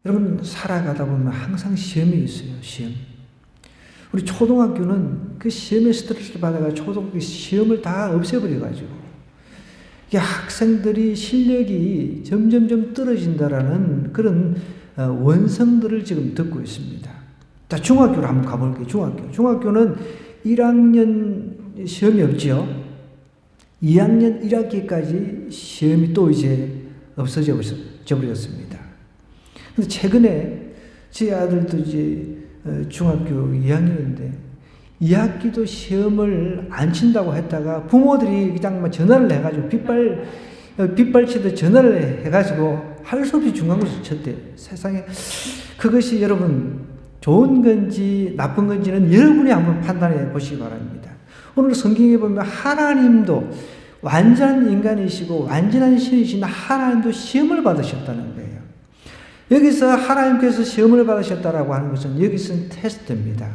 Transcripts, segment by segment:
여러분, 살아가다 보면 항상 시험이 있어요. 시험. 우리 초등학교는 그 시험에 스트레스를 받아가 초등학교 시험을 다 없애버려가지고 이게 학생들이 실력이 점점점 떨어진다라는 그런 원성들을 지금 듣고 있습니다. 자, 중학교로 한번 가볼게요. 중학교는 1학년 시험이 없지요. 2학년 1학기까지 시험이 또 이제 없어져 버렸습니다. 근데 최근에 제 아들도 이제 중학교 2학년인데 2학기도 시험을 안 친다고 했다가 부모들이 그냥 전화를 해가지고 빗발치듯 전화를 해가지고 할 수 없이 중간고사 쳤대요. 세상에 그것이 여러분 좋은 건지 나쁜 건지는 여러분이 한번 판단해 보시기 바랍니다. 오늘 성경에 보면 하나님도 완전한 인간이시고 완전한 신이신 하나님도 시험을 받으셨다는 거예요. 여기서 하나님께서 시험을 받으셨다라고 하는 것은 여기서는 테스트입니다.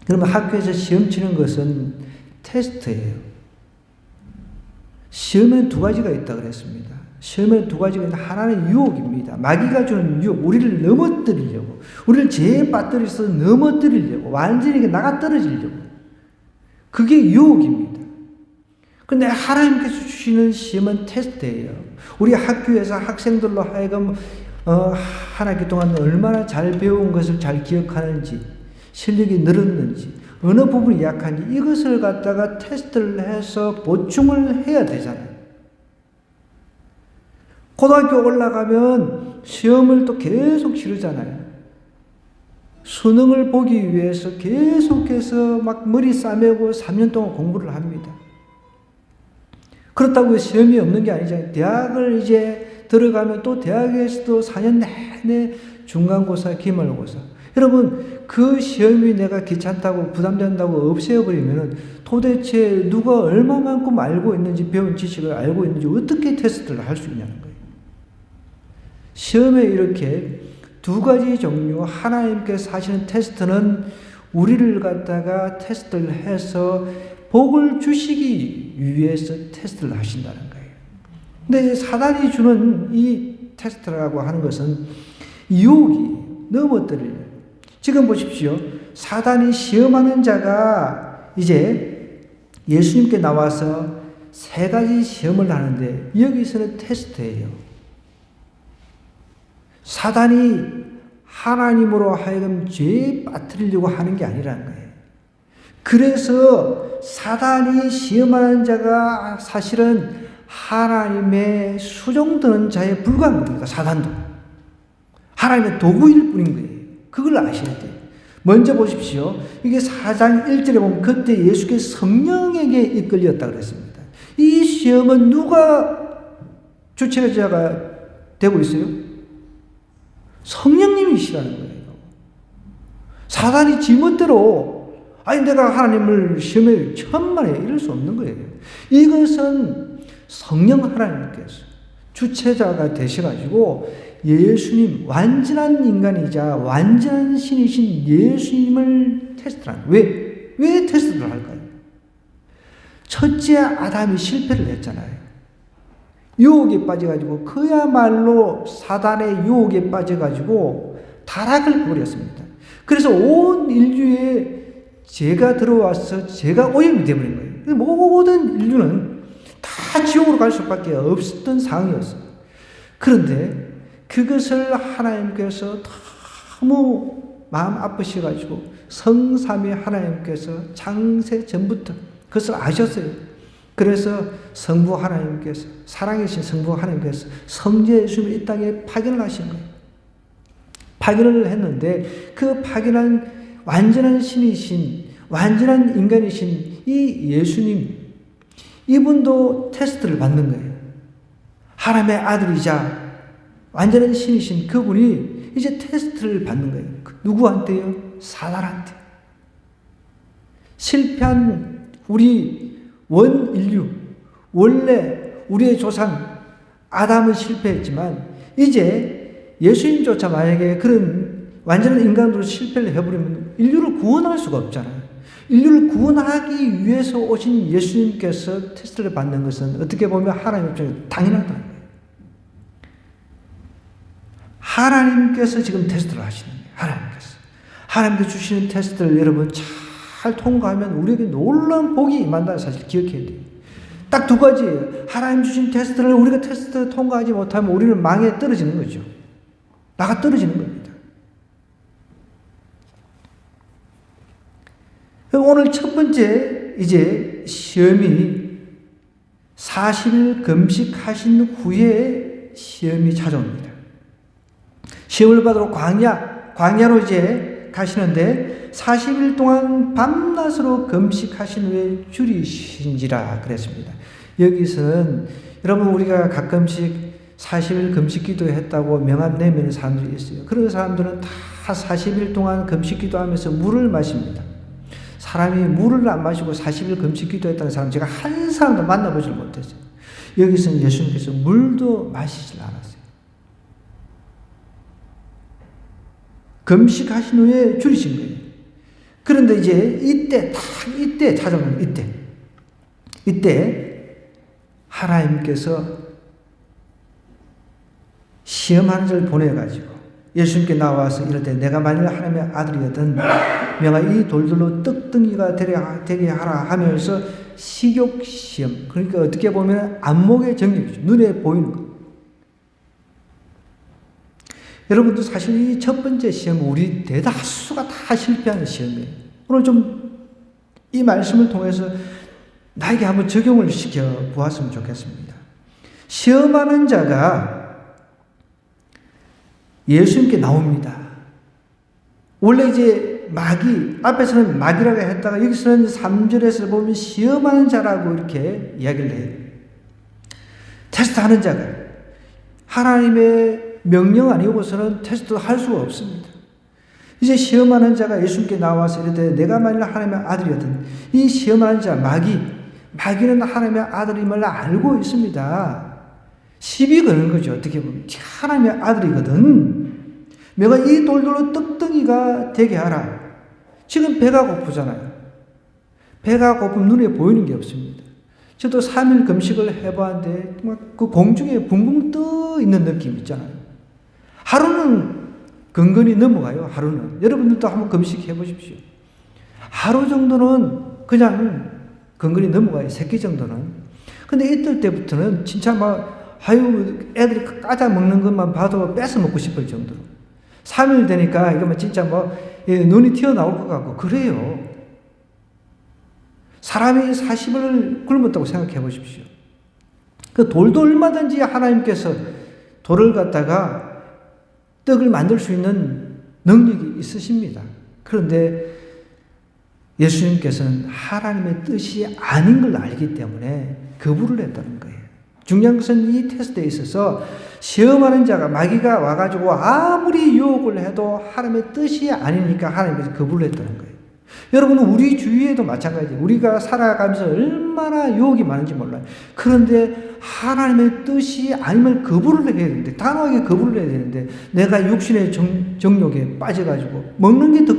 그러면 학교에서 시험 치는 것은 테스트예요. 시험에는 두 가지가 있다고 그랬습니다. 시험에는 두 가지가 있는데 하나는 유혹입니다. 마귀가 주는 유혹, 우리를 넘어뜨리려고, 우리를 죄에 빠뜨려서 넘어뜨리려고, 완전히 나가 떨어지려고. 그게 유혹입니다. 그런데 하나님께서 주시는 시험은 테스트예요. 우리 학교에서 학생들로 하여금 한 학기 동안 얼마나 잘 배운 것을 잘 기억하는지, 실력이 늘었는지, 어느 부분이 약한지 이것을 갖다가 테스트를 해서 보충을 해야 되잖아요. 고등학교 올라가면 시험을 또 계속 치르잖아요. 수능을 보기 위해서 계속해서 막 머리 싸매고 3년 동안 공부를 합니다. 그렇다고 시험이 없는 게 아니잖아요. 대학을 이제 들어가면 또 대학에서도 4년 내내 중간고사, 기말고사. 여러분, 그 시험이 내가 귀찮다고 부담된다고 없애버리면 도대체 누가 얼마만큼 알고 있는지, 배운 지식을 알고 있는지 어떻게 테스트를 할 수 있냐는 거예요. 시험에 이렇게 두 가지 종류, 하나님께서 하시는 테스트는 우리를 갖다가 테스트를 해서 복을 주시기 위해서 테스트를 하신다는 거예요. 근데 사단이 주는 이 테스트라고 하는 것은 유혹이 넘어뜨리려. 지금 보십시오. 사단이 시험하는 자가 이제 예수님께 나와서 세 가지 시험을 하는데 여기서는 테스트예요. 사단이 하나님으로 하여금 죄에 빠뜨리려고 하는 게 아니라는 거예요. 그래서 사단이 시험하는 자가 사실은 하나님의 수종드는 자에 불과한 겁니다. 사단도. 하나님의 도구일 뿐인 거예요. 그걸 아셔야 돼요. 먼저 보십시오. 이게 4장 1절에 보면 그때 예수께서 성령에게 이끌렸다 그랬습니다. 이 시험은 누가 주체자가 되고 있어요? 성령님이시라는 거예요. 사단이 지멋대로 내가 하나님을 시험에 천만에 이럴 수 없는 거예요. 이것은 성령 하나님께서 주체자가 되셔가지고 예수님, 완전한 인간이자 완전한 신이신 예수님을 테스트하는 거예요. 왜 테스트를 할까요? 첫째 아담이 실패를 했잖아요. 유혹에 빠져가지고 그야말로 사단의 유혹에 빠져가지고 타락을 벌였습니다. 그래서 온 인류에 죄가 들어와서 죄가 오염이 되어버린 거예요. 모든 인류는 다 지옥으로 갈 수밖에 없었던 상황이었어요. 그런데 그것을 하나님께서 너무 마음 아프셔가지고 성삼위 하나님께서 창세 전부터 그것을 아셨어요. 그래서 성부 하나님께서, 사랑이신 성부 하나님께서 성자 예수님을 이 땅에 파견을 하신 거예요. 파견을 했는데 그 파견한 완전한 신이신, 완전한 인간이신 이 예수님, 이분도 테스트를 받는 거예요. 하나님의 아들이자 완전한 신이신 그분이 이제 테스트를 받는 거예요. 누구한테요? 사단한테. 실패한 우리 원 인류, 원래 우리의 조상 아담은 실패했지만 이제 예수님조차 만약에 그런 완전한 인간으로 실패를 해버리면 인류를 구원할 수가 없잖아요. 인류를 구원하기 위해서 오신 예수님께서 테스트를 받는 것은 어떻게 보면 하나님 입장에서 당연하다는 거예요. 하나님께서 지금 테스트를 하시는 거예요. 하나님께서 주시는 테스트를 여러분 잘 통과하면 우리에게 놀라운 복이 임한다는 사실 기억해야 돼요. 딱 두 가지예요. 하나님 주신 테스트를 우리가 테스트 통과하지 못하면 우리는 망에 떨어지는 거죠. 나가 떨어지는 겁니다. 오늘 첫 번째 이제 시험이 40일 금식하신 후에 시험이 찾아옵니다. 시험을 받으러 광야로 이제 가시는데 40일 동안 밤낮으로 금식하신 후에 줄이신지라 그랬습니다. 여기서는 여러분 우리가 가끔씩 40일 금식 기도했다고 명함 내미는 사람들이 있어요. 그런 사람들은 다 40일 동안 금식 기도하면서 물을 마십니다. 사람이 물을 안 마시고 40일 금식 기도했다는 사람 제가 한 사람도 만나보질 못했어요. 여기서는 예수님께서 물도 마시질 않았어요. 금식하신 후에 줄이신 거예요. 그런데 이제 이때 찾아오는 이때 하나님께서 시험하는 자를 보내가지고 예수님께 나와서 이럴 내가 만일 하나님의 아들이거든 명하 이 돌들로 떡덩이가 되게 하라 하면서 식욕시험, 그러니까 어떻게 보면 안목의 정력이죠. 눈에 보이는 것. 여러분도 사실 이 첫 번째 시험은 우리 대다수가 다 실패하는 시험이에요. 오늘 좀 이 말씀을 통해서 나에게 한번 적용을 시켜 보았으면 좋겠습니다. 시험하는 자가 예수님께 나옵니다. 원래 이제 앞에서는 마귀라고 했다가 여기서는 3절에서 보면 시험하는 자라고 이렇게 이야기를 해요. 테스트하는 자가 하나님의 명령 아니고서는 테스트 할 수가 없습니다. 이제 시험하는 자가 예수님께 나와서 이르되 내가 만일 하나님의 아들이거든. 이 시험하는 자 마귀는 하나님의 아들임을 알고 있습니다. 시비 거는 거죠. 어떻게 보면 하나님의 아들이거든. 내가 이 돌들로 떡덩이가 되게 하라. 지금 배가 고프잖아요. 배가 고프면 눈에 보이는 게 없습니다. 저도 3일 금식을 해봤는데 그 공중에 붕붕 떠 있는 느낌 있잖아요. 하루는 근근히 넘어가요. 하루는. 여러분들도 한번 금식해 보십시오. 하루 정도는 그냥 근근히 넘어가요. 3끼 정도는. 근데 이틀 때부터는 진짜 애들이 까자 먹는 것만 봐도 뺏어 먹고 싶을 정도로. 3일 되니까 이거 진짜 눈이 튀어나올 것 같고 그래요. 사람이 40을 굶었다고 생각해 보십시오. 그 돌도 얼마든지 하나님께서 돌을 갖다가 떡을 만들 수 있는 능력이 있으십니다. 그런데 예수님께서는 하나님의 뜻이 아닌 걸 알기 때문에 거부를 했다는 거예요. 중요한 것은 이 테스트에 있어서 시험하는 자가 마귀가 와가지고 아무리 유혹을 해도 하나님의 뜻이 아니니까 하나님께서 거부를 했다는 거예요. 여러분은 우리 주위에도 마찬가지예요. 우리가 살아가면서 얼마나 유혹이 많은지 몰라요. 그런데 하나님의 뜻이 아니면 거부를 해야 되는데, 단호하게 거부를 해야 되는데, 내가 육신의 정욕에 빠져가지고 먹는 게 더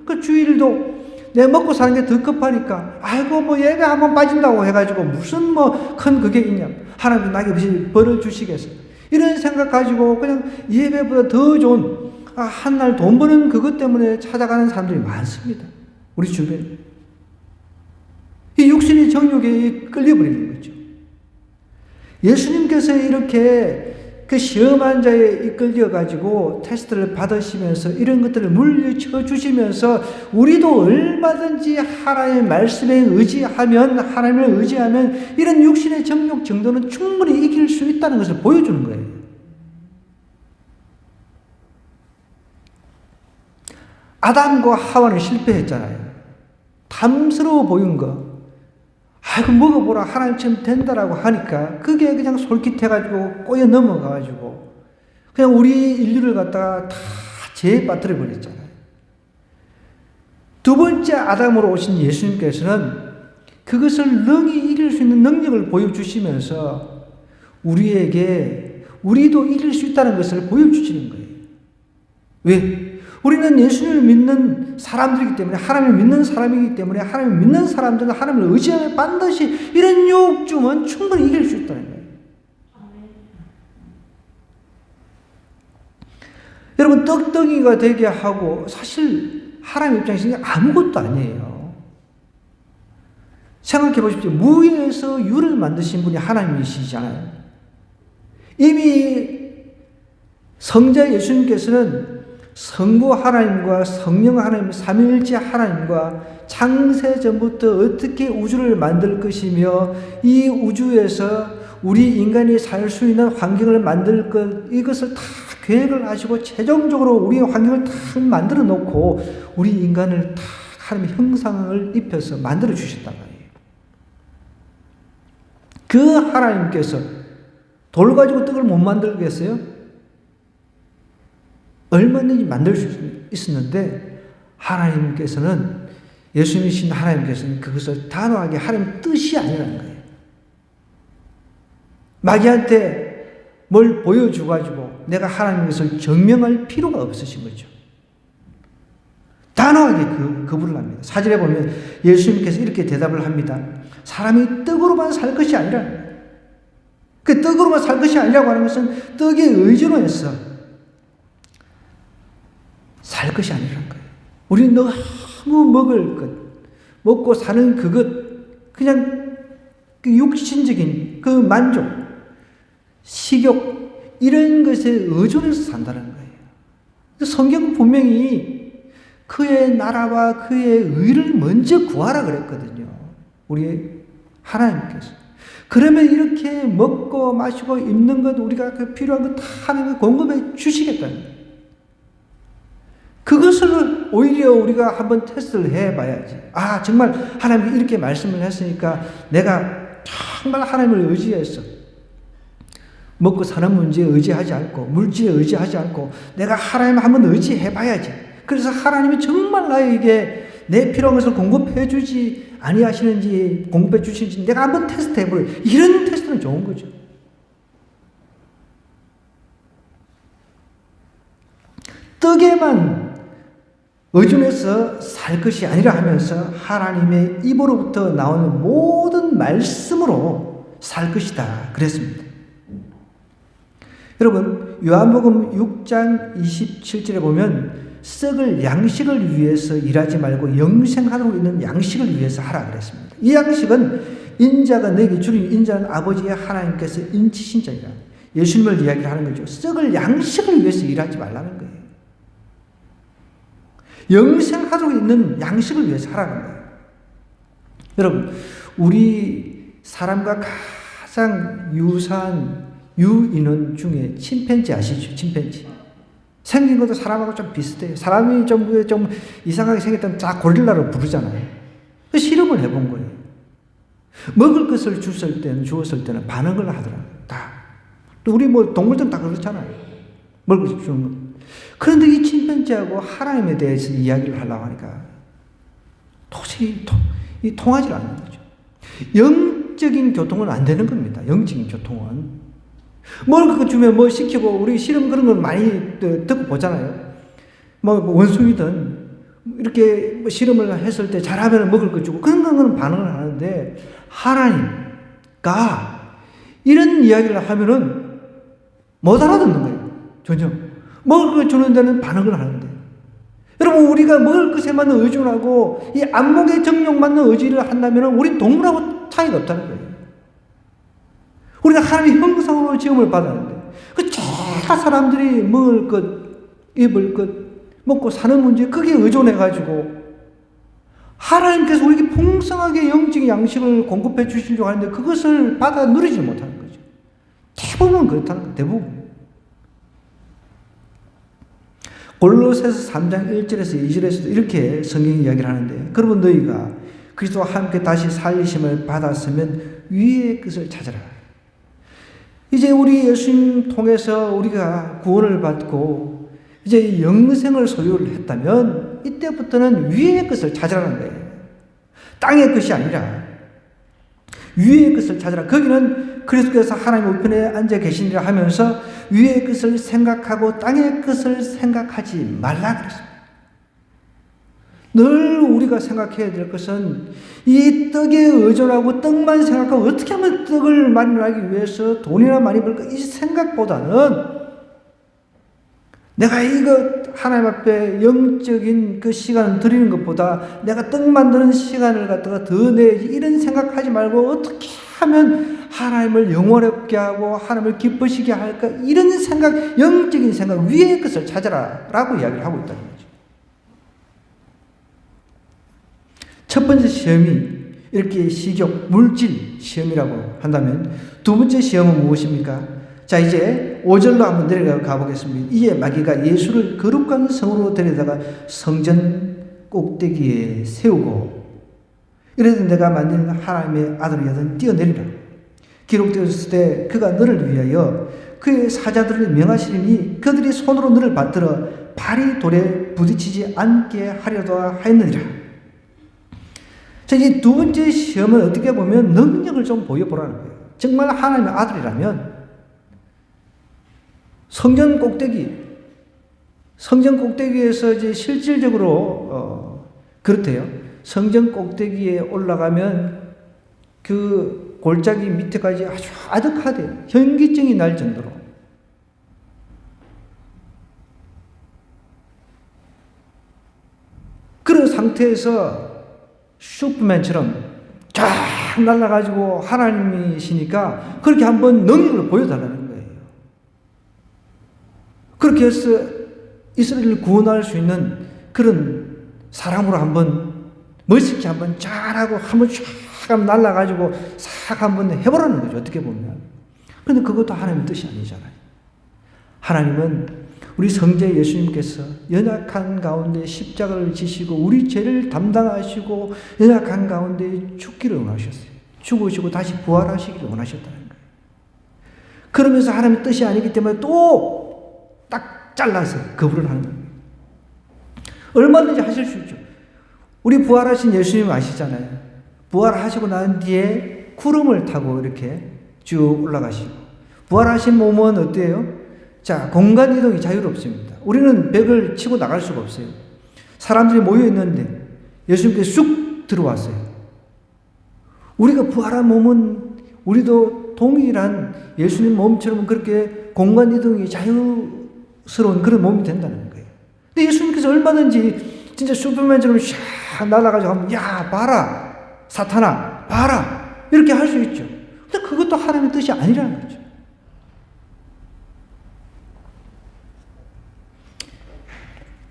그 주일도 내가 먹고 사는 게 더 급하니까, 예배 한번 빠진다고 해가지고 무슨 큰 그게 있냐. 하나님 나에게 벌을 주시겠어. 이런 생각 가지고 그냥 예배보다 더 좋은, 한 날 돈 버는 그것 때문에 찾아가는 사람들이 많습니다. 우리 주변에. 이 육신의 정욕에 끌려버리는 거죠. 예수님께서 이렇게 그 시험한 자에 이끌려가지고 테스트를 받으시면서 이런 것들을 물리쳐 주시면서 우리도 얼마든지 하나님의 말씀에 하나님을 의지하면 이런 육신의 정욕 정도는 충분히 이길 수 있다는 것을 보여주는 거예요. 아담과 하와는 실패했잖아요. 탐스러워 보인 거. 먹어보라. 하나님처럼 된다라고 하니까 그게 그냥 솔깃해가지고 꼬여 넘어가가지고 그냥 우리 인류를 갖다가 다 죄에 빠뜨려 버렸잖아요. 두 번째 아담으로 오신 예수님께서는 그것을 능히 이길 수 있는 능력을 보여주시면서 우리도 이길 수 있다는 것을 보여주시는 거예요. 왜? 우리는 예수님을 믿는 사람들이기 때문에, 하나님을 믿는 사람이기 때문에, 하나님을 믿는 사람들은 하나님을 의지하면 반드시 이런 욕심은 충분히 이길 수 있다는 거예요. 여러분, 떡덩이가 되게 하고 사실 하나님 입장에서는 아무것도 아니에요. 생각해 보십시오. 무에서 유를 만드신 분이 하나님이시잖아요. 이미 성자 예수님께서는 성부 하나님과 성령 하나님, 삼위일체 하나님과 창세 전부터 어떻게 우주를 만들 것이며 이 우주에서 우리 인간이 살 수 있는 환경을 만들 것, 이것을 다 계획을 하시고 최종적으로 우리의 환경을 다 만들어 놓고 우리 인간을 다 하나님의 형상을 입혀서 만들어 주셨단 말이에요. 그 하나님께서 돌 가지고 떡을 못 만들겠어요? 얼마든지 만들 수 있었는데 하나님께서는, 예수님이신 하나님께서는 그것을 단호하게 하나님 뜻이 아니라는 거예요. 마귀한테 뭘 보여줘가지고 내가 하나님 것을 증명할 필요가 없으신 거죠. 단호하게 거부를 합니다. 사절에 보면 예수님께서 이렇게 대답을 합니다. 사람이 떡으로만 살 것이 아니라, 그 떡으로만 살 것이 아니라고 하는 것은 떡에 의존을 해서 살 것이 아니라는 거예요. 우리는 너무 먹을 것, 먹고 사는 그것, 그냥 그 육신적인 그 만족, 식욕, 이런 것에 의존해서 산다는 거예요. 성경은 분명히 그의 나라와 그의 의를 먼저 구하라 그랬거든요. 우리 하나님께서. 그러면 이렇게 먹고 마시고 입는 것, 우리가 그 필요한 것 다 하나님이 공급해 주시겠다는 거예요. 그것을 오히려 우리가 한번 테스트를 해봐야지. 아, 정말 하나님이 이렇게 말씀을 했으니까 내가 정말 하나님을 의지해서 먹고 사는 문제에 의지하지 않고 물질에 의지하지 않고 내가 하나님을 한번 의지해봐야지. 그래서 하나님이 정말 나에게 내 필요한 것을 공급해 주지 아니하시는지, 공급해 주시는지 내가 한번 테스트해보려. 이런 테스트는 좋은 거죠. 떡에만 의존해서 살 것이 아니라 하면서 하나님의 입으로부터 나오는 모든 말씀으로 살 것이다 그랬습니다. 여러분, 요한복음 6장 27절에 보면 썩을 양식을 위해서 일하지 말고 영생하고 있는 양식을 위해서 하라 그랬습니다. 이 양식은 인자가 내게 주린, 인자는 아버지의 하나님께서 인치신 자이라. 예수님을 이야기를 하는 거죠. 썩을 양식을 위해서 일하지 말라는 거예요. 영생하고 있는 양식을 위해서 하라는 거예요. 여러분, 우리 사람과 가장 유사한 유인원 중에 침팬지 아시죠? 침팬지. 생긴 것도 사람하고 좀 비슷해요. 사람이 좀 이상하게 생겼다면 다 고릴라로 부르잖아요. 그 실험을 해본 거예요. 먹을 것을 주었을 때는 반응을 하더라고요. 다. 또 우리 뭐 동물들은 다 그렇잖아요. 먹을 것을 주는 것. 그런데 이 침팬지하고 하나님에 대해서 이야기를 하려고 하니까 도저히 통하지 않는 거죠. 영적인 교통은 안 되는 겁니다. 영적인 교통은. 뭘 그거 주면 뭐 시키고, 우리 실험 그런 걸 많이 듣고 보잖아요. 뭐 원숭이든 이렇게 뭐 실험을 했을 때 잘하면 먹을 거 주고, 그런 거는 반응을 하는데, 하나님과 이런 이야기를 하면은 못 알아듣는 거예요. 전혀. 먹을 거 주는 데는 반응을 하는데. 여러분, 우리가 먹을 것에만 의존하고 이 안목의 정욕만 의지를 한다면 우린 동물하고 차이가 없다는 거예요. 우리가 하나님의 형상으로 지음을 받았는데, 그 제가 사람들이 먹을 것, 입을 것, 먹고 사는 문제, 그게 의존해가지고 하나님께서 우리에게 풍성하게 영적인 양식을 공급해 주시려고 하는데 그것을 받아 누리지 못하는 거죠. 대부분 그렇다는 거예요. 대부분. 골로새서 3장 1절에서 2절에서도 이렇게 성경이 이야기를 하는데, 그러면 너희가 그리스도와 함께 다시 살리심을 받았으면 위의 것을 찾아라. 이제 우리 예수님 통해서 우리가 구원을 받고 이제 영생을 소유를 했다면 이때부터는 위의 것을 찾으라는 거예요. 땅의 것이 아니라 위의 것을 찾으라. 거기는 그리스도께서 하나님 우편에 앉아 계시니라 하면서 위의 것을 생각하고 땅의 것을 생각하지 말라 그랬습니다. 늘 우리가 생각해야 될 것은 이 떡에 의존하고 떡만 생각하고 어떻게 하면 떡을 마련하기 위해서 돈이나 많이 벌까, 이 생각보다는 내가 이거 하나님 앞에 영적인 그 시간을 드리는 것보다 내가 떡 만드는 시간을 갖다가 더 내야지, 이런 생각하지 말고 어떻게 하면 하나님을 영원롭게 하고 하나님을 기쁘시게 할까, 이런 생각, 영적인 생각, 위의 것을 찾아라 라고 이야기를 하고 있다는 거죠. 첫 번째 시험이 이렇게 시격, 물질 시험이라고 한다면, 두 번째 시험은 무엇입니까? 자, 이제 5절로 한번 내려가 보겠습니다. 이에 마귀가 예수를 거룩한 성으로 데려다가 성전 꼭대기에 세우고 이래도 내가 만든 하나님의 아들이거든 뛰어내리라. 기록되었을 때 그가 너를 위하여 그의 사자들을 명하시리니 그들이 손으로 너를 받들어 발이 돌에 부딪히지 않게 하려다 하였느니라. 자, 이 두 번째 시험은 어떻게 보면 능력을 좀 보여보라는 거예요. 정말 하나님의 아들이라면 성전 꼭대기에서 이제 실질적으로 그렇대요. 성전 꼭대기에 올라가면 그 골짜기 밑에까지 아주 아득하대요. 현기증이 날 정도로. 그런 상태에서 슈퍼맨처럼 쫙 날아가지고 하나님이시니까 그렇게 한번 능력을 보여달라는 거예요. 그렇게 해서 이스라엘을 구원할 수 있는 그런 사람으로 한번 멋있게 한번 잘하고 한번 쫙 날아가지고 싹 한번 해보라는 거죠. 어떻게 보면. 그런데 그것도 하나님의 뜻이 아니잖아요. 하나님은 우리 성자 예수님께서 연약한 가운데 십자가를 지시고 우리 죄를 담당하시고 연약한 가운데 죽기를 원하셨어요. 죽으시고 다시 부활하시기를 원하셨다는 거예요. 그러면서 하나님의 뜻이 아니기 때문에 또 딱 잘라서 거부를 하는 거예요. 얼마든지 하실 수 있죠. 우리 부활하신 예수님 아시잖아요. 부활하시고 난 뒤에 구름을 타고 이렇게 쭉 올라가시고, 부활하신 몸은 어때요? 자, 공간 이동이 자유롭습니다. 우리는 벽을 치고 나갈 수가 없어요. 사람들이 모여 있는데 예수님께서 쑥 들어왔어요. 우리가 부활한 몸은 우리도 동일한 예수님 몸처럼 그렇게 공간 이동이 자유스러운 그런 몸이 된다는 거예요. 근데 예수님께서 얼마든지 진짜 슈퍼맨처럼 샥 날아가지고 하면, 야, 봐라, 사탄아, 봐라, 이렇게 할 수 있죠. 근데 그것도 하나님의 뜻이 아니라는 거죠.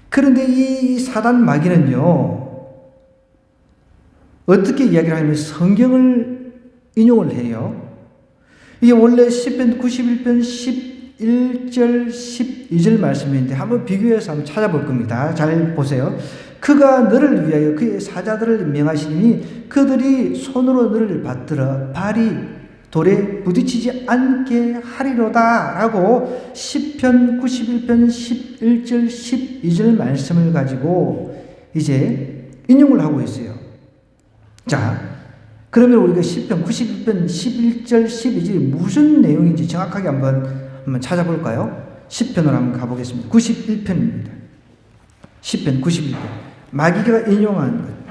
그런데 이 사단 마귀는요, 어떻게 이야기를 하냐면 성경을 인용을 해요. 이게 원래 시편 91편 11절 12절 말씀인데 한번 비교해서 한번 찾아볼 겁니다. 잘 보세요. 그가 너를 위하여 그의 사자들을 명하시니 그들이 손으로 너를 받들어 발이 돌에 부딪히지 않게 하리로다 라고 시편 91편 11절 12절 말씀을 가지고 이제 인용을 하고 있어요. 자, 그러면 우리가 시편 91편 11절 12절이 무슨 내용인지 정확하게 한번 찾아볼까요? 시편으로 한번 가보겠습니다. 91편입니다. 시편 91편. 마귀가 인용한 것.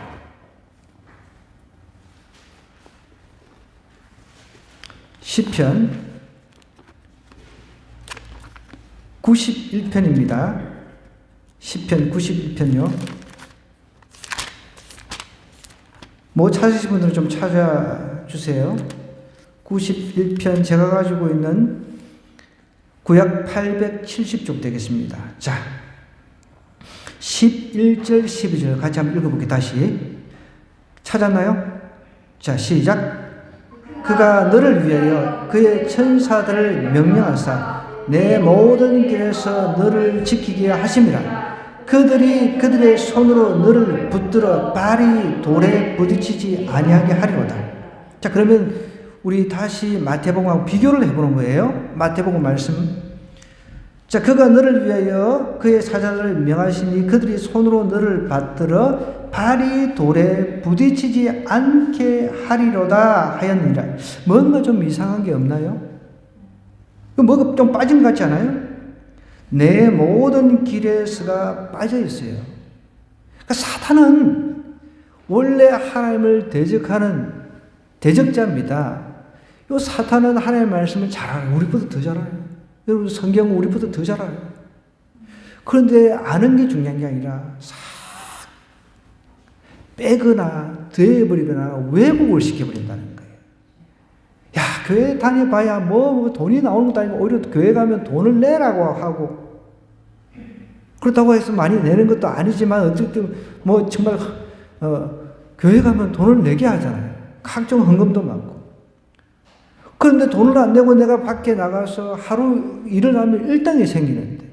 시편 91편입니다. 시편 91편요. 뭐 찾으신 분들은 좀 찾아주세요. 91편 제가 가지고 있는 구약 870쪽 되겠습니다. 자, 11절 12절 같이 한번 읽어볼게요. 다시 찾았나요? 자, 시작. 그가 너를 위하여 그의 천사들을 명령하사 내 모든 길에서 너를 지키게 하심이라. 그들이 그들의 손으로 너를 붙들어 발이 돌에 부딪히지 아니하게 하리로다. 자, 그러면 우리 다시 마태복음하고 비교를 해보는 거예요. 마태복음 말씀. 자, 그가 너를 위하여 그의 사자들을 명하시니 그들이 손으로 너를 받들어 발이 돌에 부딪히지 않게 하리로다 하였느니라. 뭔가 좀 이상한 게 없나요? 뭐가 좀 빠진 것 같지 않아요? 내 모든 길에서가 빠져 있어요. 그러니까 사탄은 원래 하나님을 대적하는 대적자입니다. 이 사탄은 하나님의 말씀을 잘 알아요. 우리보다 더 잘 알아요. 여러분 성경은 우리보다 더 잘 알아요. 그런데 아는 게 중요한 게 아니라 싹 빼거나 더해버리거나 왜곡을 시켜버린다는 거예요. 야, 교회 다녀봐야 뭐 돈이 나오는 것도 아니고 오히려 교회 가면 돈을 내라고 하고, 그렇다고 해서 많이 내는 것도 아니지만 어쨌든 뭐 정말 교회 가면 돈을 내게 하잖아요. 각종 헌금도 많고. 그런데 돈을 안 내고 내가 밖에 나가서 하루 일을 하면 일당이 생기는데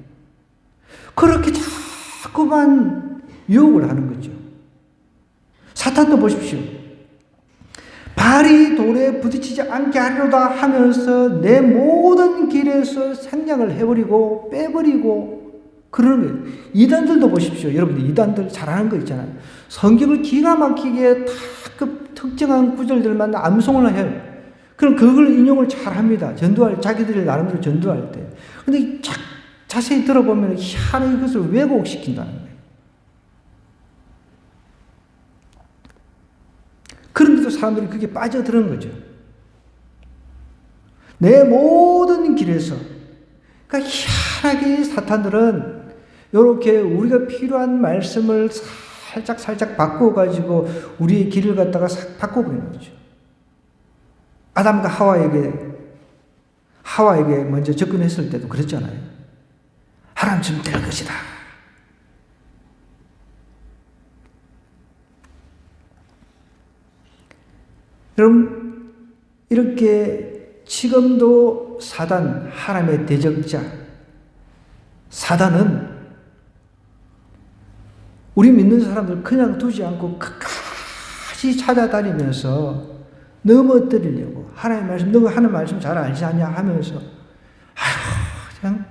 그렇게 자꾸만 유혹을 하는 거죠. 사탄도 보십시오. 발이 돌에 부딪히지 않게 하리로다 하면서 내 모든 길에서 생략을 해버리고 빼버리고 그러는 거예요. 이단들도 보십시오. 여러분들 이단들 잘하는 거 있잖아요. 성경을 기가 막히게 다 그 특정한 구절들만 암송을 해요. 그럼 그걸 인용을 잘합니다. 자기들이 나름대로 전도할 때. 근데 자세히 들어보면 희한하게 이것을 왜곡시킨다는 거예요. 그런데도 사람들이 그게 빠져드는 거죠. 내 모든 길에서. 그러니까 희한하게 사탄들은 이렇게 우리가 필요한 말씀을 살짝 바꿔가지고 우리의 길을 갖다가 싹 바꿔버리는 거죠. 아담과 하와에게 먼저 접근했을 때도 그랬잖아요. 하나님처럼 될 것이다. 여러분, 이렇게 지금도 사단, 하나님의 대적자, 사단은 우리 믿는 사람들 그냥 두지 않고 끝까지 찾아다니면서 넘어뜨리려고, 하나님의 말씀, 너가 하는 말씀 잘 알지 않냐 하면서, 그냥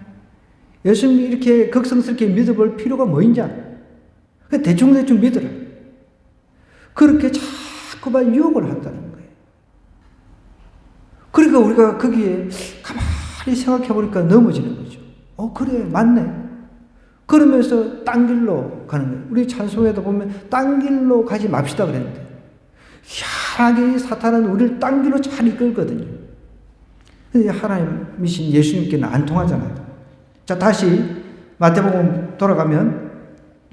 예수님이 이렇게 걱정스럽게 믿어볼 필요가 뭐 있냐? 그냥 대충 믿으라. 그렇게 자꾸만 유혹을 한다는 거예요. 그러니까 우리가 거기에 가만히 생각해 보니까 넘어지는 거죠. 그래, 맞네. 그러면서 딴 길로 가는 거예요. 우리 찬송에도 보면 딴 길로 가지 맙시다 그랬는데, 희한하게 사탄은 우리를 딴 길로 잘 이끌거든요. 근데 하나님이신 예수님께는 안 통하잖아요. 자, 다시 마태복음 돌아가면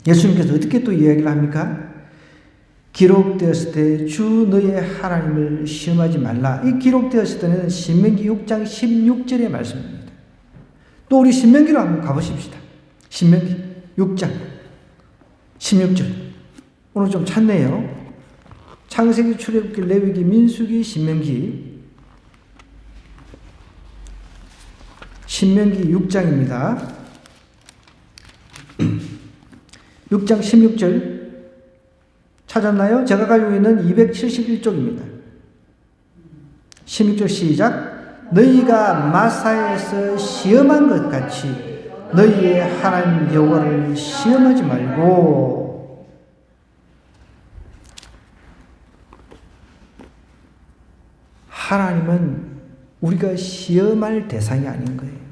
예수님께서 어떻게 또 이야기를 합니까? 기록되었을 때 주 너의 하나님을 시험하지 말라. 이 기록되었을 때는 신명기 6장 16절의 말씀입니다. 또 우리 신명기로 한번 가보십시다. 신명기 6장 16절. 오늘 좀 찾네요. 창세기, 출애굽기, 레위기, 민수기, 신명기. 신명기 6장입니다. 6장 16절 찾았나요? 제가 가지고 있는 271쪽입니다. 16절 시작. 너희가 마사에서 시험한 것 같이 너희의 하나님 여호와를 시험하지 말고. 하나님은 우리가 시험할 대상이 아닌 거예요.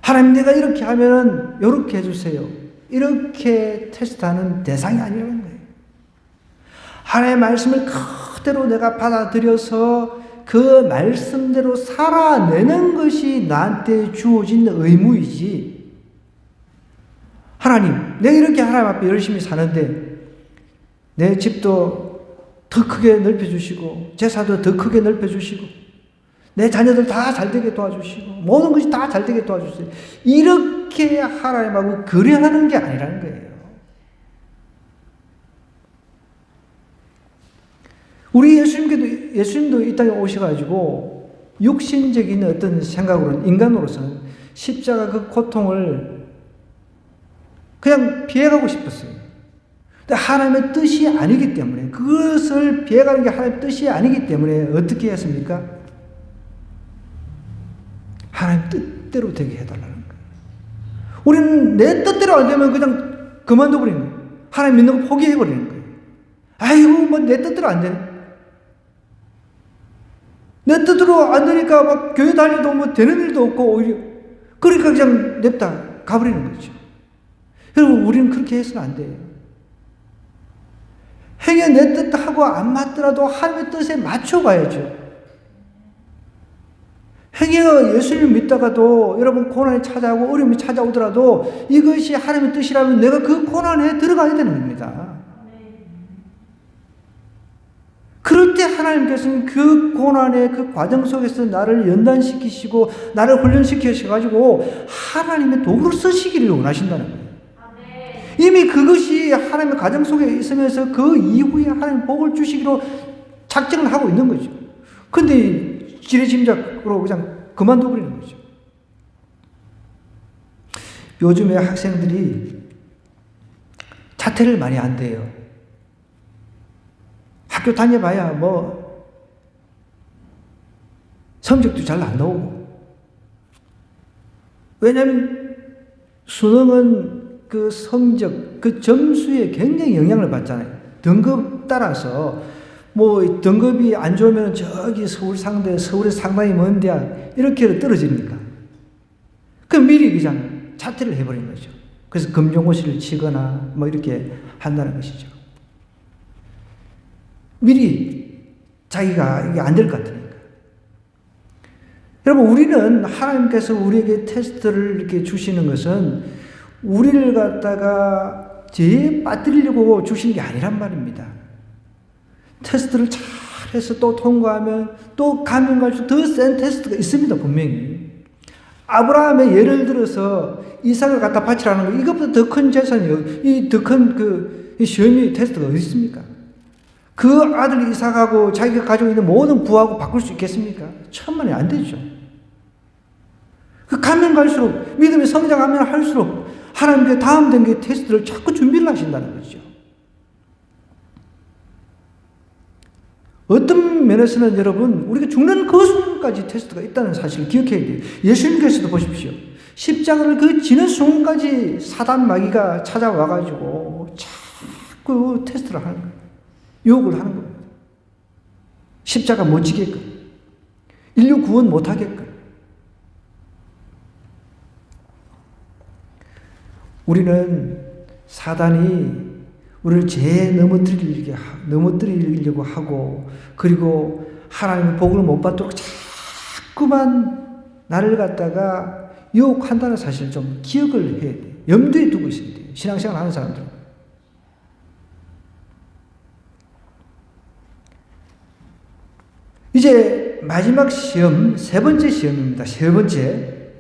하나님, 내가 이렇게 하면 이렇게 해주세요. 이렇게 테스트하는 대상이 아니라는 거예요. 하나님의 말씀을 그대로 내가 받아들여서 그 말씀대로 살아내는 것이 나한테 주어진 의무이지. 하나님, 내가 이렇게 하나님 앞에 열심히 사는데 내 집도 더 크게 넓혀주시고 제사도 더 크게 넓혀주시고 내 자녀들 다 잘되게 도와주시고 모든 것이 다 잘되게 도와주세요. 이렇게 하나님하고 거래하는 게 아니라는 거예요. 우리 예수님도 이 땅에 오셔가지고 육신적인 어떤 생각으로는, 인간으로서는 십자가 그 고통을 그냥 피해가고 싶었어요. 근데 하나님의 뜻이 아니기 때문에, 그것을 피해가는 게 하나님의 뜻이 아니기 때문에 어떻게 했습니까? 하나님 뜻대로 되게 해달라는 거예요. 우리는 내 뜻대로 안 되면 그냥 그만둬버리는 거예요. 하나님 믿는 거 포기해버리는 거예요. 아이고, 뭐 내 뜻대로 안 되네. 내 뜻대로 안 되니까 막 교회 다녀도 뭐 되는 일도 없고, 오히려 그러니까 그냥 냅다 가버리는 거죠. 여러분, 우리는 그렇게 해서는 안 돼요. 행여 내 뜻하고 안 맞더라도 하나님의 뜻에 맞춰가야죠. 행여가 예수님을 믿다가도 여러분 고난이 찾아오고 어려움이 찾아오더라도 이것이 하나님의 뜻이라면 내가 그 고난에 들어가야 되는 겁니다. 그럴 때 하나님께서는 그 고난의 그 과정 속에서 나를 연단시키시고 나를 훈련시키셔가지고 하나님의 도구로 쓰시기를 원하신다는 거예요. 이미 그것이 하나님의 가정 속에 있으면서 그 이후에 하나님 복을 주시기로 작정을 하고 있는 거죠. 근데 지레짐작으로 그냥 그만둬버리는 거죠. 요즘에 학생들이 자퇴를 많이 한대요. 학교 다녀봐야 뭐 성적도 잘 안 나오고. 왜냐하면 수능은 그 성적, 그 점수에 굉장히 영향을 받잖아요. 등급 따라서 뭐 등급이 안 좋으면 저기 서울에 상당히 먼 대학 이렇게 떨어지니까. 그럼 미리 그냥 자퇴를 해버린 거죠. 그래서 검정고시를 치거나 뭐 이렇게 한다는 것이죠. 미리 자기가 이게 안 될 것 같으니까. 여러분, 우리는 하나님께서 우리에게 테스트를 이렇게 주시는 것은 우리를 갖다가 죄에 빠뜨리려고 주신 게 아니란 말입니다. 테스트를 잘 해서 또 통과하면 또 가면 갈수록 더 센 테스트가 있습니다, 분명히. 아브라함의 예를 들어서 이삭을 갖다 바치라는 거, 이것보다 더 큰 재산이, 더 큰 그 시험이 테스트가 어디 있습니까? 그 아들 이삭하고 자기가 가지고 있는 모든 부하고 바꿀 수 있겠습니까? 천만에 안 되죠. 그 가면 갈수록, 믿음이 성장하면 할수록 하나님께 다음 단계 테스트를 자꾸 준비를 하신다는 거죠. 어떤 면에서는 여러분, 우리가 죽는 그 순간까지 테스트가 있다는 사실을 기억해야 돼요. 예수님께서도 보십시오. 십자가를 그 지는 순간까지 사단 마귀가 찾아와가지고 자꾸 테스트를 하는 거예요. 유혹을 하는 겁니다. 십자가 못 지게끔, 인류 구원 못 하게끔. 우리는 사단이 우리를 죄에 넘어뜨리려고 하고, 그리고 하나님의 복을 못 받도록 자꾸만 나를 갖다가 유혹한다는 사실을 좀 기억을 해야 돼요. 염두에 두고 있어야 돼요. 신앙생활 하는 사람들은. 이제 마지막 시험, 세 번째 시험입니다. 세 번째.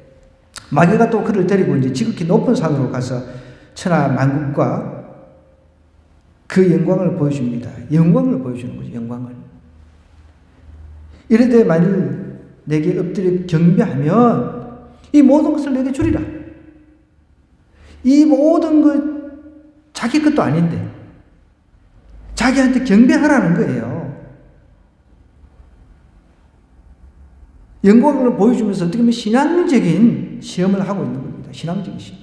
마귀가 또 그를 데리고 이제 지극히 높은 산으로 가서 천하 만국과 그 영광을 보여줍니다. 영광을 보여주는 거죠. 영광을. 이르되 만일 내게 엎드려 경배하면 이 모든 것을 내게 주리라. 이 모든 것 자기 것도 아닌데 자기한테 경배하라는 거예요. 영광을 보여주면서 어떻게 보면 신앙적인 시험을 하고 있는 겁니다. 신앙적인 시험.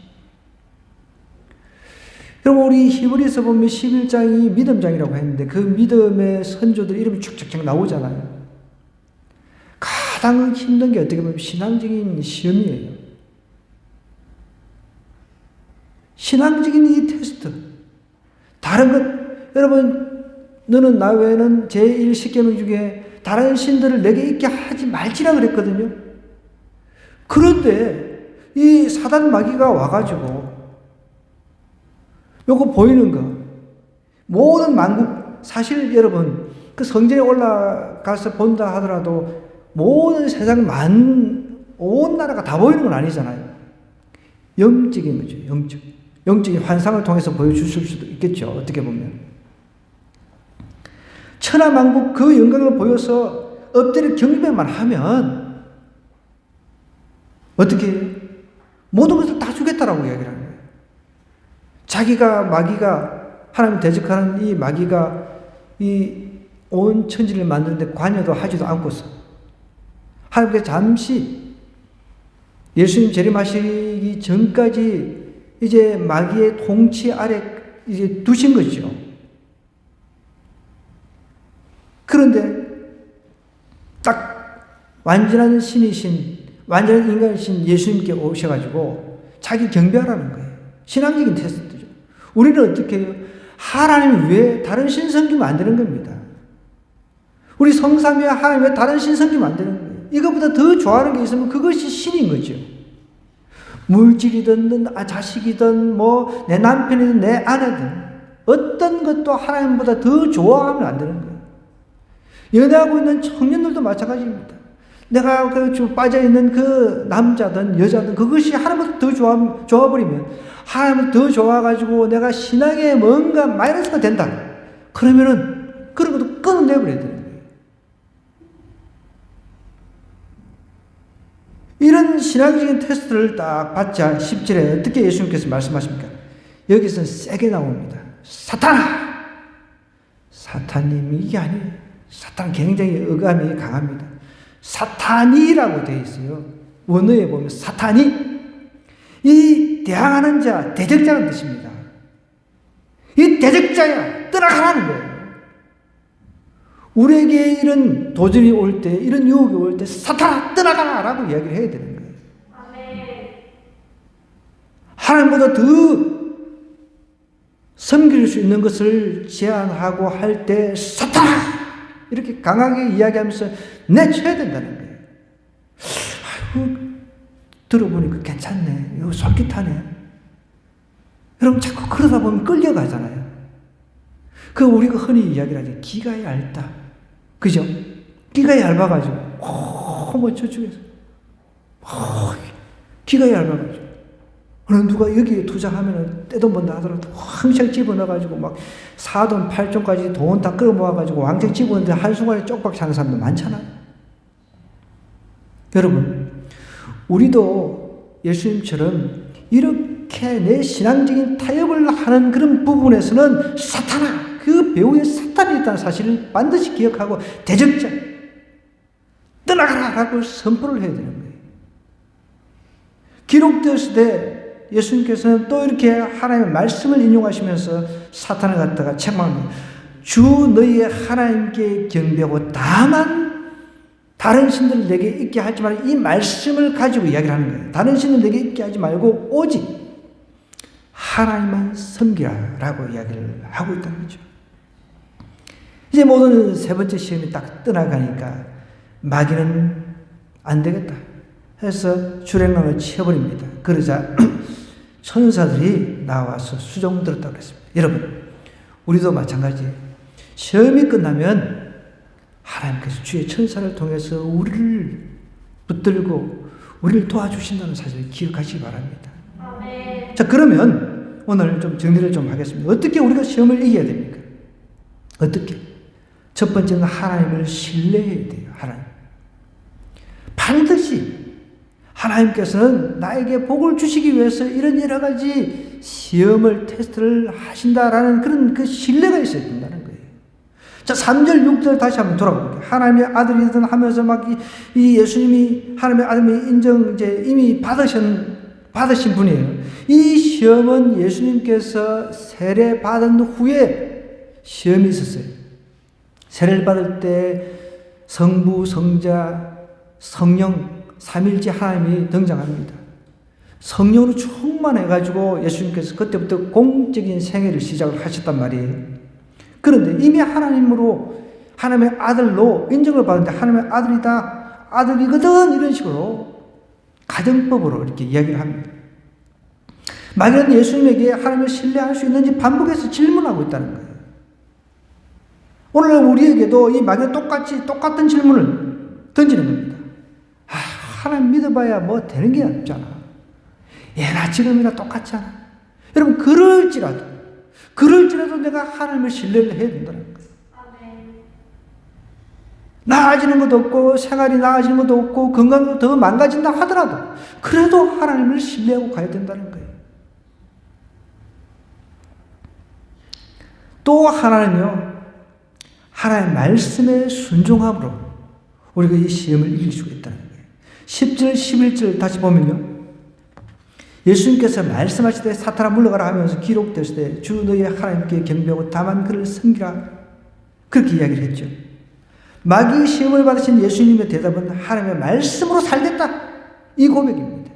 여러분, 우리 히브리서 보면 11장이 믿음장이라고 했는데 그 믿음의 선조들 이름이 쭉쭉쭉 나오잖아요. 가장 힘든 게 어떻게 보면 신앙적인 시험이에요. 신앙적인 이 테스트. 다른 것, 여러분, 너는 나 외에는 제1십계명 중에 다른 신들을 내게 있게 하지 말지라 그랬거든요. 그런데 이 사단 마귀가 와가지고 요거 보이는 거 모든 만국, 사실 여러분 그 성전에 올라가서 본다 하더라도 모든 세상 온 나라가 다 보이는 건 아니잖아요. 영적인 거죠. 영적인 환상을 통해서 보여주실 수도 있겠죠. 어떻게 보면 천하만국 그 영광을 보여서 엎드려 경배만 하면 어떻게 해요? 모든 것을 다 주겠다라고 이야기를 하는 거예요. 자기가 마귀가 하나님 대적하는 이 마귀가 이 온 천지를 만드는데 관여도 하지도 않고서 하나님께서 잠시 예수님 재림하시기 전까지 이제 마귀의 통치 아래 이제 두신 거죠. 그런데 딱 완전한 신이신, 완전한 인간이신 예수님께 오셔가지고 자기 경배하라는 거예요. 신앙적인 테스트죠. 우리는 어떻게 해요? 하나님 외에 다른 신 섬기면 안 되는 겁니다. 우리 성삼위와 하나님 외에 다른 신 섬기면 안 되는 거예요. 이것보다 더 좋아하는 게 있으면 그것이 신인 거죠. 물질이든 자식이든 뭐 내 남편이든 내 아내든 어떤 것도 하나님보다 더 좋아하면 안 되는 거예요. 연애하고 있는 청년들도 마찬가지입니다. 내가 좀 빠져있는 그 남자든 여자든 그것이 하나님보다 더 좋아버리면 하나님을 더 좋아가지고 내가 신앙에 뭔가 마이너스가 된다. 그러면은 그런 것도 끊어내버려야 되는 거예요. 이런 신앙적인 테스트를 딱 받자 10절에 어떻게 예수님께서 말씀하십니까? 여기서 세게 나옵니다. 사탄님이 이게 아니에요. 사탄 굉장히 어감이 강합니다. 사탄이라고 되어 있어요. 원어에 보면 사탄이 이 대항하는 자, 대적자는 뜻입니다. 이 대적자야, 떠나가라는 거예요. 우리에게 이런 도전이 올 때, 이런 유혹이 올 때 사탄아 떠나가라 라고 이야기를 해야 되는 거예요. 하나님보다 더 섬길 수 있는 것을 제한하고 할 때 사탄아 이렇게 강하게 이야기하면서 내쳐야 된다는 거예요. 아이고, 들어보니까 괜찮네. 이거 솔깃하네. 여러분 자꾸 그러다 보면 끌려가잖아요. 그 우리가 흔히 이야기를 하죠. 기가 얇다. 그죠? 기가 얇아가지고 뭐 저쪽에서 기가 얇아가지고 어느 누가 여기에 투자하면은 떼돈 번다 하더라도 왕창 집어넣어가지고 막 4돈 8돈까지 돈 다 끌어모아가지고 왕창 집어넣는데 한순간에 쪽박 차는 사람도 많잖아요. 여러분 우리도 예수님처럼 이렇게 내 신앙적인 타협을 하는 그런 부분에서는 사탄아 그 배후에 사탄이 있다는 사실을 반드시 기억하고 대적자 떠나가라 라고 선포를 해야 되는 거예요. 기록되었을 때 예수님께서는 또 이렇게 하나님의 말씀을 인용하시면서 사탄을 갖다가 책망합니다. 주 너희의 하나님께 경배하고 다만 다른 신들을 내게 있게 하지 말고 이 말씀을 가지고 이야기를 하는 거예요. 다른 신을 내게 있게 하지 말고 오직 하나님만 섬기라 라고 이야기를 하고 있다는 거죠. 이제 모든 세 번째 시험이 딱 떠나가니까 마귀는 안 되겠다 해서 주랭랑을 치워버립니다. 그러자 천사들이 나와서 수종 들었다고 그랬습니다. 여러분 우리도 마찬가지예요. 시험이 끝나면 하나님께서 주의 천사를 통해서 우리를 붙들고 우리를 도와주신다는 사실을 기억하시기 바랍니다. 아멘. 자 그러면 오늘 좀 정리를 좀 하겠습니다. 어떻게 우리가 시험을 이겨야 됩니까? 어떻게? 첫 번째는 하나님을 신뢰해야 돼요. 하나님. 반드시 하나님께서는 나에게 복을 주시기 위해서 이런 여러 가지 시험을 테스트를 하신다라는 그런 그 신뢰가 있어야 된다는 거예요. 자, 3절, 6절 다시 한번 돌아볼게요. 하나님의 아들이든 하면서 막 이 예수님이 하나님의 아들이 인정 이제 이미 받으신 분이에요. 이 시험은 예수님께서 세례 받은 후에 시험이 있었어요. 세례를 받을 때 성부, 성자, 성령 삼일째 하나님이 등장합니다. 성령으로 충만해가지고 예수님께서 그때부터 공적인 생애를 시작을 하셨단 말이에요. 그런데 이미 하나님으로 하나님의 아들로 인정을 받는데 하나님의 아들이다, 아들이거든 이런 식으로 가정법으로 이렇게 이야기를 합니다. 마귀는 예수님에게 하나님을 신뢰할 수 있는지 반복해서 질문하고 있다는 거예요. 오늘 우리에게도 이 마귀는 똑같은 질문을 던지는 겁니다. 하나님 믿어봐야 뭐 되는 게 없잖아. 예나 지금이나 똑같잖아. 여러분 그럴지라도 내가 하나님을 신뢰를 해야 된다는 거예요. 나아지는 것도 없고 생활이 나아지는 것도 없고 건강도 더 망가진다 하더라도 그래도 하나님을 신뢰하고 가야 된다는 거예요. 또 하나는요, 하나님의 말씀에 순종함으로 우리가 이 시험을 이길 수가 있다는 거예요. 10절, 11절 다시 보면요. 예수님께서 말씀하실 때 사탄아 물러가라 하면서 기록됐을 때 주 너희의 하나님께 경배하고 다만 그를 섬기라. 그렇게 이야기를 했죠. 마귀의 시험을 받으신 예수님의 대답은 하나님의 말씀으로 살겠다. 이 고백입니다.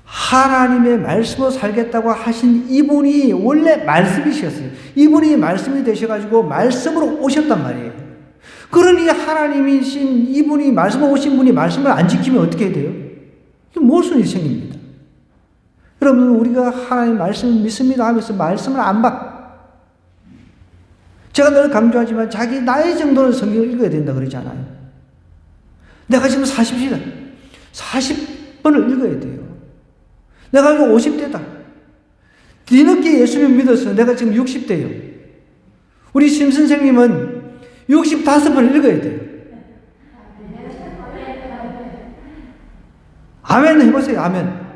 하나님의 말씀으로 살겠다고 하신 이분이 원래 말씀이셨어요. 이분이 말씀이 되셔가지고 말씀으로 오셨단 말이에요. 그러니 하나님이신 이분이 말씀하신 분이 말씀을 안 지키면 어떻게 해야 돼요? 모순이 생깁니다. 여러분, 우리가 하나님 말씀을 믿습니다 하면서 말씀을 안 봐. 제가 늘 강조하지만 자기 나이 정도는 성경을 읽어야 된다 그러잖아요. 내가 지금 40이다. 40번을 읽어야 돼요. 내가 지금 50대다. 뒤늦게 예수님 믿었어. 내가 지금 60대요. 우리 심 선생님은 65번을 읽어야 돼요. 아멘 해보세요. 아멘.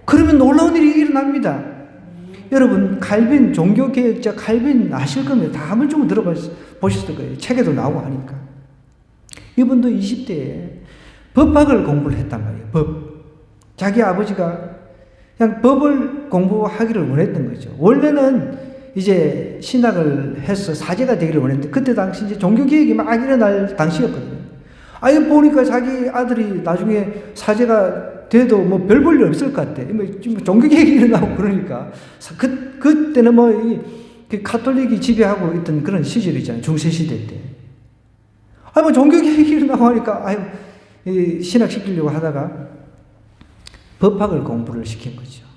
그러면 놀라운 일이 일어납니다. 여러분, 칼빈, 종교개혁자 칼빈 아실 겁니다. 다 한 번쯤은 들어보셨을 거예요. 책에도 나오고 하니까. 이분도 20대에 법학을 공부를 했단 말이에요. 법. 자기 아버지가 그냥 법을 공부하기를 원했던 거죠. 원래는 이제 신학을 해서 사제가 되기를 원했는데, 그때 당시 이제 종교개혁이 막 일어날 당시였거든요. 이거 보니까 자기 아들이 나중에 사제가 돼도 뭐 별 볼 일 없을 것 같아. 뭐 종교개혁이 일어나고 그러니까. 그때는 그 카톨릭이 지배하고 있던 그런 시절이잖아요. 중세시대 때. 뭐 종교개혁이 일어나고 하니까, 신학 시키려고 하다가 법학을 공부를 시킨 거죠.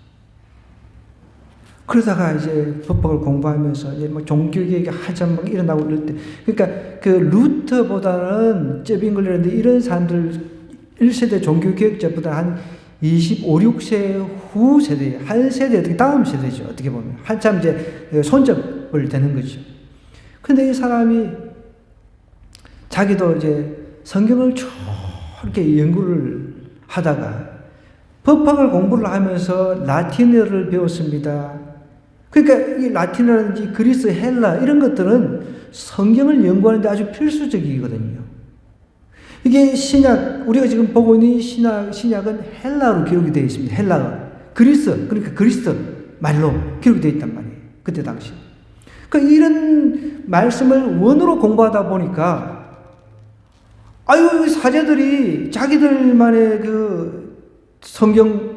그러다가 이제 법학을 공부하면서 이제 뭐 종교개혁이 한참 막 일어나고 이럴 때, 그러니까 그 루터보다는 쨉잉글이라는데 이런 사람들 1세대 종교개혁자보다 한 25, 6세 후 세대, 한 세대 다음 세대죠. 어떻게 보면 한참 이제 손접을 되는 거죠. 근데 이 사람이 자기도 이제 성경을 쭉 이렇게 연구를 하다가 법학을 공부를 하면서 라틴어를 배웠습니다. 그러니까 이 라틴어라든지 그리스, 헬라 이런 것들은 성경을 연구하는데 아주 필수적이거든요. 이게 신약, 우리가 지금 보고 있는 신약은 헬라어로 기록이 되어 있습니다. 헬라어. 그리스, 그러니까 그리스 말로 기록이 되어 있단 말이에요. 그때 당시. 그러니까 이런 말씀을 원어로 공부하다 보니까, 사제들이 자기들만의 그 성경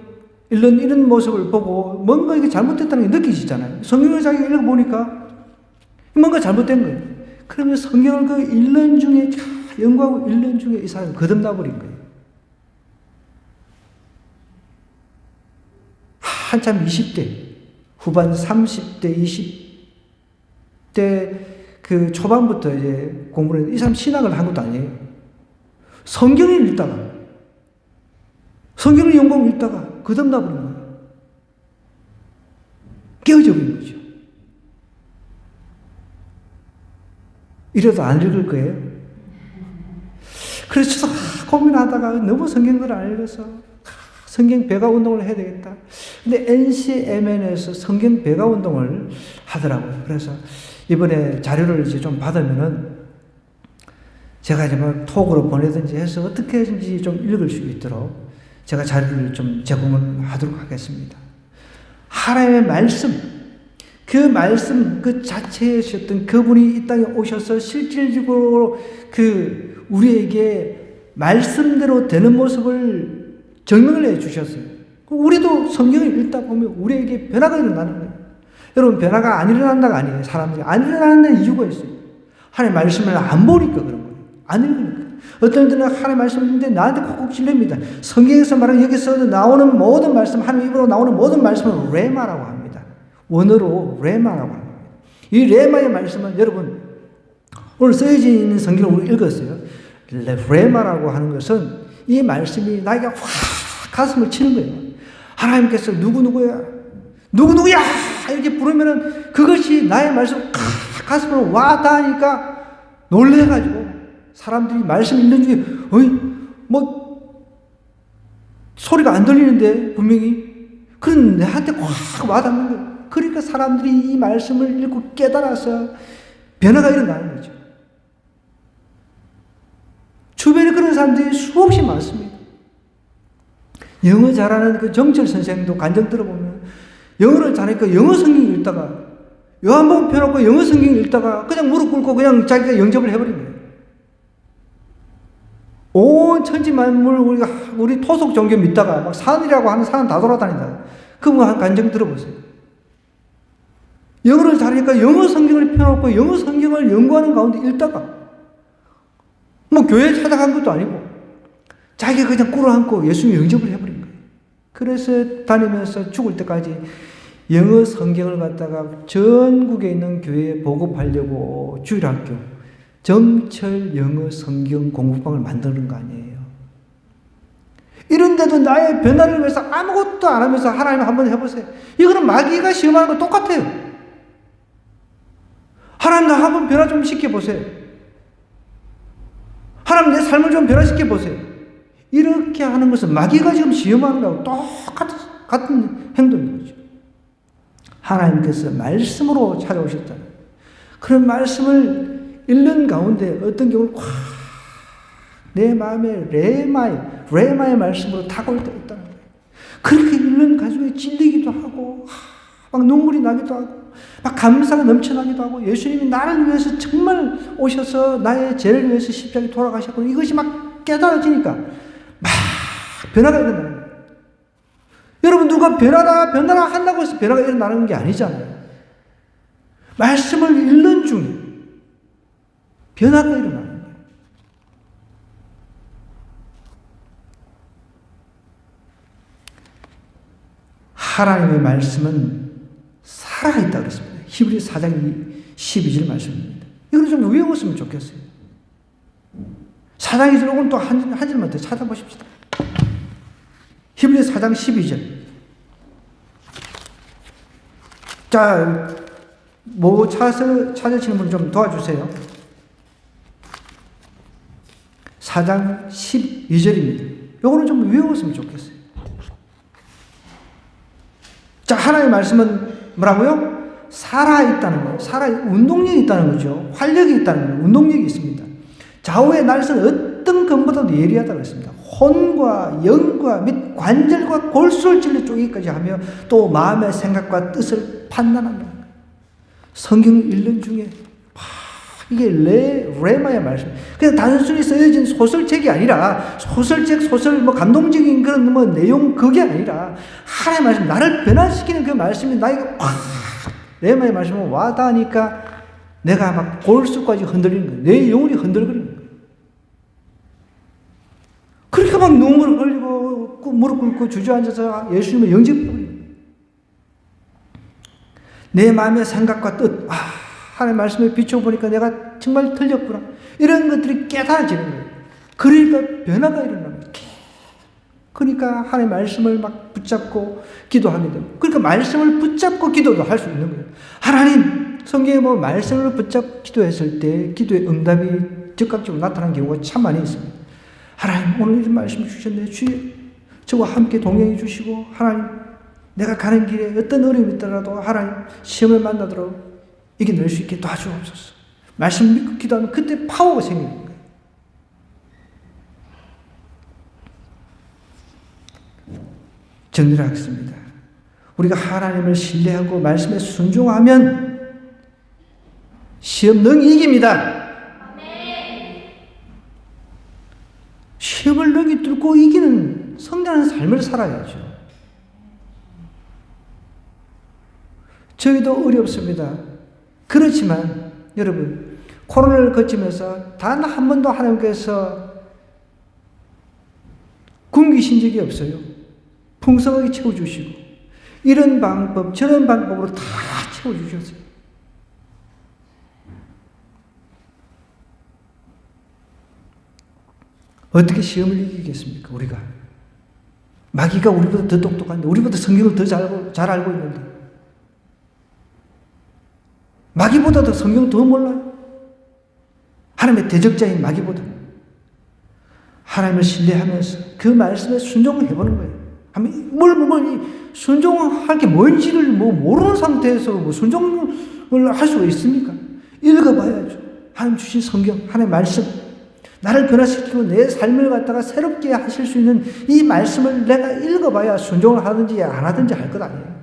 이런 모습을 보고 뭔가 이게 잘못됐다는 게 느끼시잖아요. 성경을 자기가 읽어보니까 뭔가 잘못된 거예요. 그러면 성경을 그 1년 중에, 연구하고 1년 중에 이 사람이 거듭나버린 거예요. 한참 20대, 후반 30대, 20대 그 초반부터 이제 공부를 했는데, 이 사람 신학을 한 것도 아니에요. 성경을 읽다가, 성경을 연구하고 읽다가 거듭나버린 거예요. 깨어져 버린 거죠. 이래도 안 읽을 거예요. 그래서 고민하다가 너무 성경을 안 읽어서 성경 배가 운동을 해야 되겠다. 근데 NCMN에서 성경 배가 운동을 하더라고요. 그래서 이번에 자료를 이제 좀 받으면은 제가 이제 뭐 톡으로 보내든지 해서 어떻게 해든지 좀 읽을 수 있도록 제가 자료를 좀 제공을 하도록 하겠습니다. 하나님의 말씀, 그 말씀 그 자체이셨던 그분이 이 땅에 오셔서 실질적으로 그 우리에게 말씀대로 되는 모습을 증명을 해 주셨어요. 우리도 성경을 읽다 보면 우리에게 변화가 일어나는 거예요. 여러분, 변화가 안 일어난다가 아니에요. 사람들이 안 일어나는 이유가 있어요. 하나님의 말씀을 안 보니까 그런 거예요. 안 읽으니까. 어떤 때는 하나님의 말씀을 읽는데 나한테 콕콕 찔립니다. 성경에서 말하는, 여기서 나오는 모든 말씀, 하나님 입으로 나오는 모든 말씀을 레마라고 합니다. 원어로 레마라고 합니다. 이 레마의 말씀은 여러분, 오늘 써져 있는 성경을 우리 읽었어요. 레마라고 하는 것은 이 말씀이 나에게 확 가슴을 치는 거예요. 하나님께서 누구누구야, 누구누구야 이렇게 부르면은 그것이 나의 말씀 가슴으로 와 닿으니까 놀래가지고 사람들이 말씀 읽는 중에 소리가 안 들리는데 분명히 그런 내한테 확 와닿는 거예요. 그러니까 사람들이 이 말씀을 읽고 깨달아서 변화가 일어나는 거죠. 주변에 그런 사람들이 수없이 많습니다. 영어 잘하는 그 정철 선생도 간증 들어보면 영어를 잘하니까 영어 성경 읽다가 요한복음 펴놓고 영어 성경 읽다가 그냥 무릎 꿇고 그냥 자기가 영접을 해버린 거예요. 온 천지 만물 우리 토속 종교 믿다가 막 산이라고 하는 산 다 돌아다닌다. 그분 한 간증 들어보세요. 영어를 잘하니까 영어 성경을 펴놓고 영어 성경을 연구하는 가운데 읽다가 뭐 교회 찾아간 것도 아니고 자기가 그냥 꿇어앉고 예수님 영접을 해버린 거예요. 그래서 다니면서 죽을 때까지 영어 성경을 갖다가 전국에 있는 교회에 보급하려고 주일학교 정철 영어 성경 공부방을 만드는 거 아니에요. 이런데도 나의 변화를 위해서 아무것도 안 하면서 하나님 한번 해보세요. 이거는 마귀가 시험하는 거 똑같아요. 하나님 나 한번 변화 좀 시켜보세요. 하나님 내 삶을 좀 변화시켜보세요. 이렇게 하는 것은 마귀가 지금 시험하는 거하고 똑같은 행동인 거죠. 하나님께서 말씀으로 찾아오셨잖아요. 그런 말씀을 읽는 가운데 어떤 경우는 내 마음에 레마의 말씀으로 다가올 때가 있다는 거예요. 그렇게 읽는 가슴에 찔리기도 하고 막 눈물이 나기도 하고 막 감사가 넘쳐나기도 하고 예수님이 나를 위해서 정말 오셔서 나의 죄를 위해서 십자가에 돌아가셨고 이것이 막 깨달아지니까 막 변화가 일어나는 거예요. 여러분 누가 변화라 한다고 해서 변화가 일어나는 게 아니잖아요. 말씀을 읽는 중에 변화가 일어나는 거예요. 하나님의 말씀은 살아있다고 그랬습니다. 히브리 4장 12절 말씀입니다. 이걸 좀 외웠으면 좋겠어요. 4장 2절 오늘 또 한 절만 더 찾아보십시다. 히브리 4장 12절. 자, 뭐 찾으시는 분 좀 도와주세요. 4장 12절입니다. 요거는 좀 외웠으면 좋겠어요. 자, 하나님의 말씀은 뭐라고요? 살아있다는 거예요. 운동력이 있다는 거죠. 활력이 있다는 거예요. 운동력이 있습니다. 좌우의 날선 어떤 것보다도 예리하다고 했습니다. 혼과 영과 및 관절과 골수를 찔러 쪼개기까지 하며 또 마음의 생각과 뜻을 판단한다. 성경을 읽는 중에 이게 레마의 말씀. 그냥 단순히 쓰여진 소설책이 아니라 소설 뭐 감동적인 그런 뭐 내용 그게 아니라 하나님의 말씀 나를 변화시키는 그 말씀이 나에게 레마의 말씀은 와닿으니까 내가 막 골수까지 흔들리는 거예요. 내 영혼이 흔들거리는 거예요. 그러니까 막 눈물을 흘리고 무릎 꿇고 주저앉아서 예수님을 영접해버려요. 내 마음의 생각과 뜻, 하나님의 말씀에 비춰보니까 내가 정말 틀렸구나. 이런 것들이 깨달아지는 거예요. 그러니까 변화가 일어나는 거예요. 그러니까 하나님의 말씀을 막 붙잡고 기도하게 됩니다. 그러니까 말씀을 붙잡고 기도도 할 수 있는 거예요. 하나님, 성경에 보면 말씀을 붙잡고 기도했을 때 기도의 응답이 즉각적으로 나타나는 경우가 참 많이 있습니다. 하나님, 오늘 이런 말씀을 주셨네. 주여, 저와 함께 동행해 주시고, 하나님, 내가 가는 길에 어떤 어려움이 있더라도 하나님, 시험을 만나더라도 이겨낼 수 있게 도와주옵소서. 말씀 믿고 기도하면 그때 파워가 생기는 거예요. 정리를 하겠습니다. 우리가 하나님을 신뢰하고 말씀에 순종하면 시험 능히 이깁니다. 시험을 능히 뚫고 이기는 성장하는 삶을 살아야죠. 저희도 어렵습니다. 그렇지만 여러분, 코로나를 거치면서 단 한 번도 하나님께서 굶기신 적이 없어요. 풍성하게 채워주시고 이런 방법 저런 방법으로 다 채워주셨어요. 어떻게 시험을 이기겠습니까? 우리가 마귀가 우리보다 더 똑똑한데 우리보다 성경을 더 잘 알고 있는데 마귀보다도 성경을 더 몰라요. 하나님의 대적자인 마귀보다 하나님을 신뢰하면서 그 말씀에 순종을 해보는 거예요. 순종할 게 뭔지를 모르는 상태에서 순종을 할 수가 있습니까? 읽어봐야죠. 하나님 주신 성경, 하나님의 말씀, 나를 변화시키고 내 삶을 갖다가 새롭게 하실 수 있는 이 말씀을 내가 읽어봐야 순종을 하든지 안 하든지 할 것 아니에요.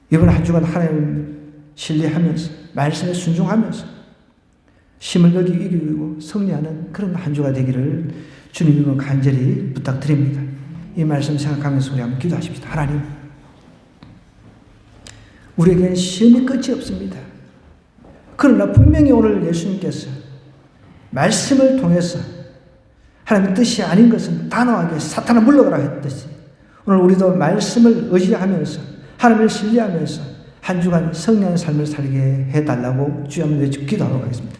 이번 한 주간 하나님 신뢰하면서 말씀에 순종하면서 힘을 너기 이기고 승리하는 그런 한 주가 되기를 주님으로 간절히 부탁드립니다. 이 말씀 생각하면서 우리 한번 기도하십시다. 하나님, 우리에겐 시험이 끝이 없습니다. 그러나 분명히 오늘 예수님께서 말씀을 통해서 하나님의 뜻이 아닌 것은 단호하게 사탄아 물러가라 했듯이 오늘 우리도 말씀을 의지하면서 하나님을 신뢰하면서 한 주간 성령의 삶을 살게 해달라고 주여 한번 기도하도록 하겠습니다.